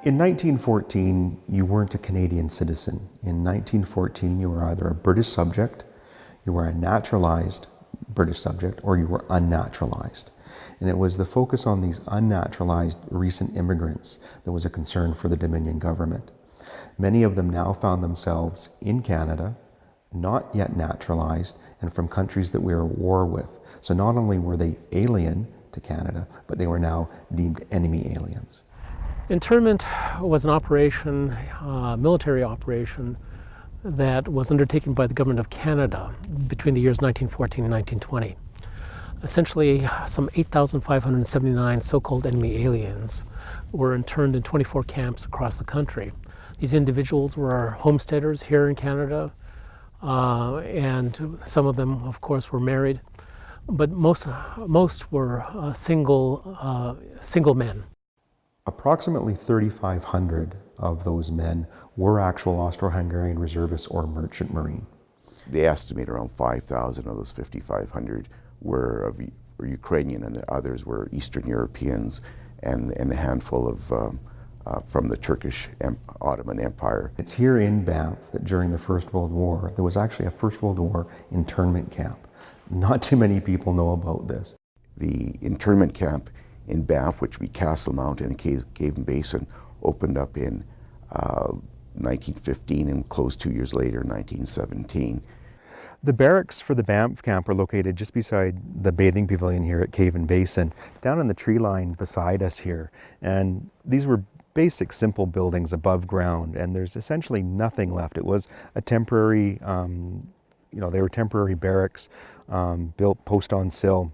In 1914, you weren't a Canadian citizen. In 1914, you were either a British subject, you were a naturalized British subject, or you were unnaturalized. And it was the focus on these unnaturalized recent immigrants that was a concern for the Dominion government. Many of them now found themselves in Canada, not yet naturalized, and from countries that we were at war with. So not only were they alien to Canada, but they were now deemed enemy aliens. Internment was an operation, military operation, that was undertaken by the government of Canada between the years 1914 and 1920. Essentially, some 8,579 so-called enemy aliens were interned in 24 camps across the country. These individuals were homesteaders here in Canada, and some of them, of course, were married, but most were single men. Approximately 3,500 of those men were actual Austro-Hungarian reservists or merchant marine. They estimate around 5,000 of those 5,500 were Ukrainian, and the others were Eastern Europeans, and a handful of from the Turkish Ottoman Empire. It's here in Banff that during the First World War, there was actually a First World War internment camp. Not too many people know about this. The internment camp in Banff, which we Castle Mountain and Cave Basin, opened up in 1915 and closed 2 years later, 1917. The barracks for the Banff camp are located just beside the bathing pavilion here at Cave Basin, down in the tree line beside us here. And these were basic, simple buildings above ground, and there's essentially nothing left. It was a temporary, they were temporary barracks built post on sill.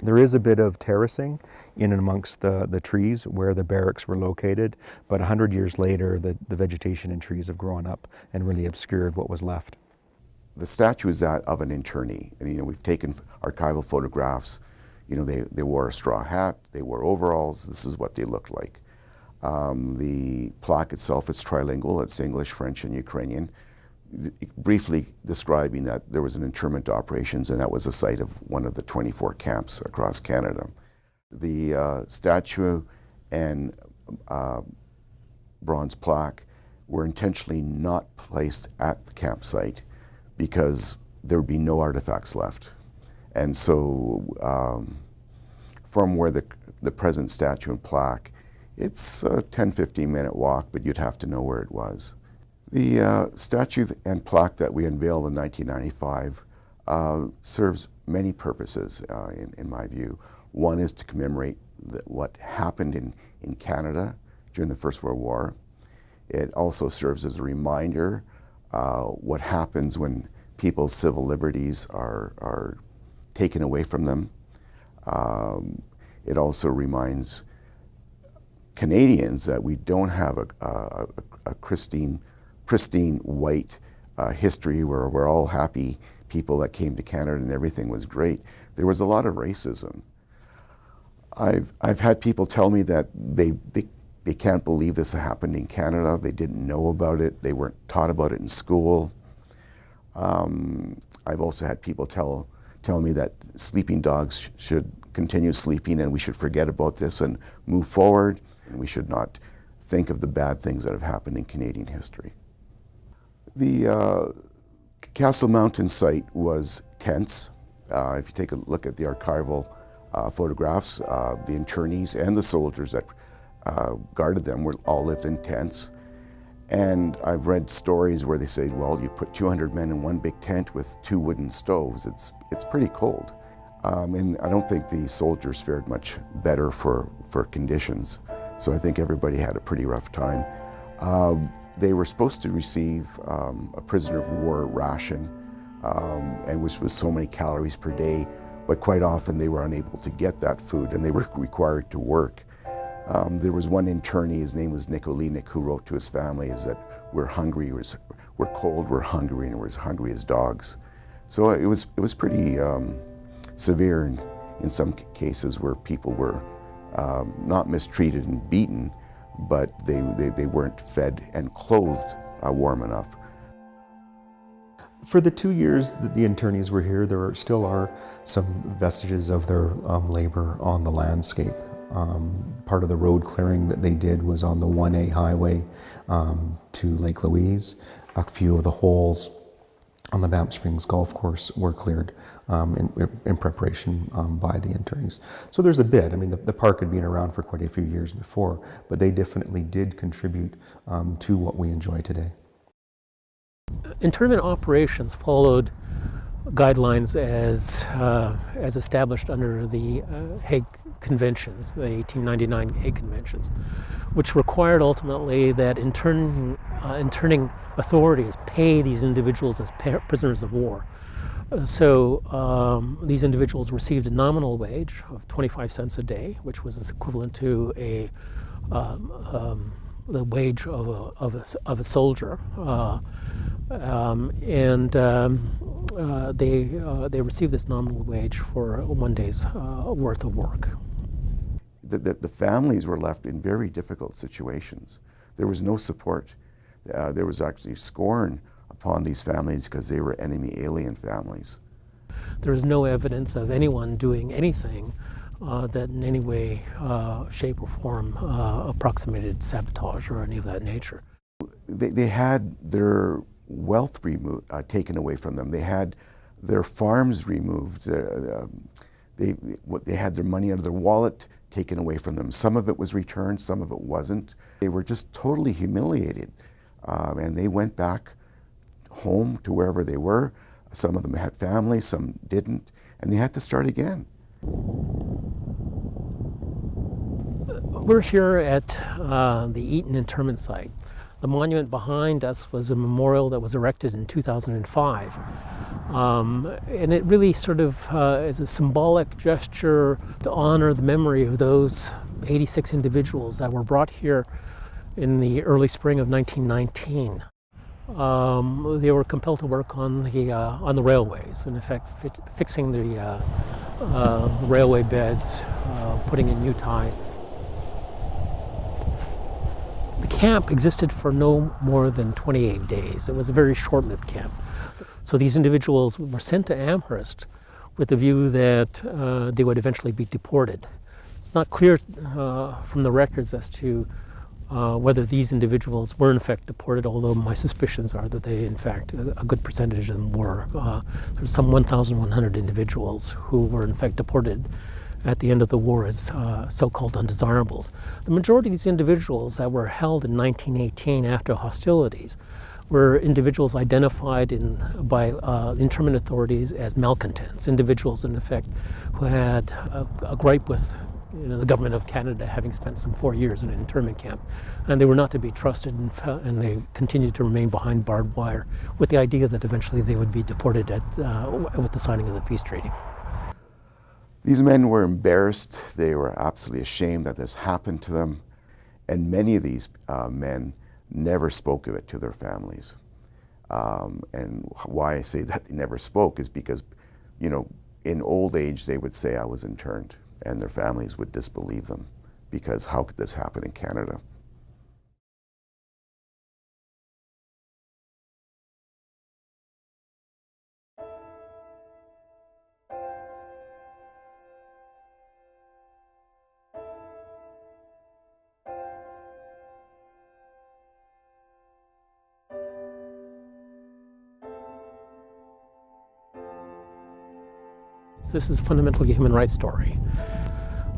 There is a bit of terracing in and amongst the trees where the barracks were located, but 100 years later, the vegetation and trees have grown up and really obscured what was left. The statue is that of an internee. And, we've taken archival photographs. They wore a straw hat, they wore overalls. This is what they looked like. The plaque itself is trilingual. It's English, French, and Ukrainian, briefly describing that there was an internment operations, and that was the site of one of the 24 camps across Canada. The statue and bronze plaque were intentionally not placed at the campsite because there would be no artifacts left. And so from where the present statue and plaque, it's a 10-15 minute walk, but you'd have to know where it was. The statue and plaque that we unveiled in 1995 serves many purposes, in my view. One is to commemorate what happened in Canada during the First World War. It also serves as a reminder what happens when people's civil liberties are taken away from them. It also reminds Canadians that we don't have a pristine white history where we're all happy people that came to Canada and everything was great. There was a lot of racism. I've had people tell me that they can't believe this happened in Canada. They didn't know about it. They weren't taught about it in school. I've also had people tell me that sleeping dogs should continue sleeping and we should forget about this and move forward. And we should not think of the bad things that have happened in Canadian history. The Castle Mountain site was tense. If you take a look at the archival photographs, the internees and the soldiers that guarded them all lived in tents. And I've read stories where they say, well, you put 200 men in one big tent with 2 wooden stoves. It's pretty cold. And I don't think the soldiers fared much better for conditions. So I think everybody had a pretty rough time. They were supposed to receive a prisoner of war ration, and which was so many calories per day, but quite often they were unable to get that food and they were required to work. There was one internee, his name was Nikolinik, who wrote to his family is that we're hungry, we're cold, we're hungry, and we're as hungry as dogs. So it was pretty severe in some cases where people were not mistreated and beaten, but they weren't fed and clothed warm enough. For the 2 years that the internees were here, there still are some vestiges of their labor on the landscape. Part of the road clearing that they did was on the 1A highway to Lake Louise. A few of the holes on the Banff Springs golf course were cleared in preparation by the internees. So there's a bit. I mean, the park had been around for quite a few years before, but they definitely did contribute to what we enjoy today. Internment operations followed guidelines as established under the Hague Conventions, the 1899 Hague Conventions, which required ultimately that interning authorities pay these individuals as prisoners of war. So these individuals received a nominal wage of 25 cents a day, which was equivalent to the wage of a soldier. They received this nominal wage for one day's worth of work. The families were left in very difficult situations. There was no support. There was actually scorn upon these families because they were enemy alien families. There is no evidence of anyone doing anything that in any way, shape or form approximated sabotage or any of that nature. They had their wealth taken away from them. They had their farms removed. They had their money out of their wallet taken away from them. Some of it was returned, some of it wasn't. They were just totally humiliated. And they went back home to wherever they were. Some of them had families, some didn't, and they had to start again. We're here at the Eaton Internment Site. The monument behind us was a memorial that was erected in 2005. And it really sort of is a symbolic gesture to honor the memory of those 86 individuals that were brought here in the early spring of 1919. They were compelled to work on the railways, in effect fixing the railway beds, putting in new ties. The camp existed for no more than 28 days. It was a very short-lived camp. So these individuals were sent to Amherst with the view that they would eventually be deported. It's not clear from the records as to whether these individuals were in fact deported, although my suspicions are that they, in fact, a good percentage of them were. There's some 1,100 individuals who were in fact deported at the end of the war as so-called undesirables. The majority of these individuals that were held in 1918 after hostilities were individuals identified by internment authorities as malcontents, individuals in effect who had a gripe with the government of Canada, having spent some 4 years in an internment camp. And they were not to be trusted, and they continued to remain behind barbed wire with the idea that eventually they would be deported with the signing of the peace treaty. These men were embarrassed. They were absolutely ashamed that this happened to them. And many of these men never spoke of it to their families. And why I say that they never spoke is because, in old age they would say, "I was interned," and their families would disbelieve them because how could this happen in Canada? This is fundamentally a human rights story.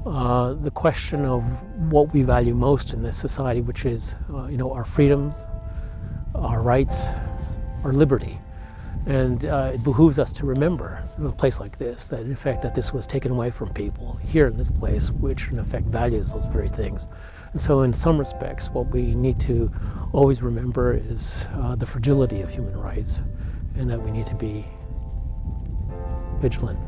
The question of what we value most in this society, which is, our freedoms, our rights, our liberty. And it behooves us to remember in a place like this that, in fact, that this was taken away from people here in this place, which in effect values those very things. And so in some respects, what we need to always remember is the fragility of human rights, and that we need to be vigilant.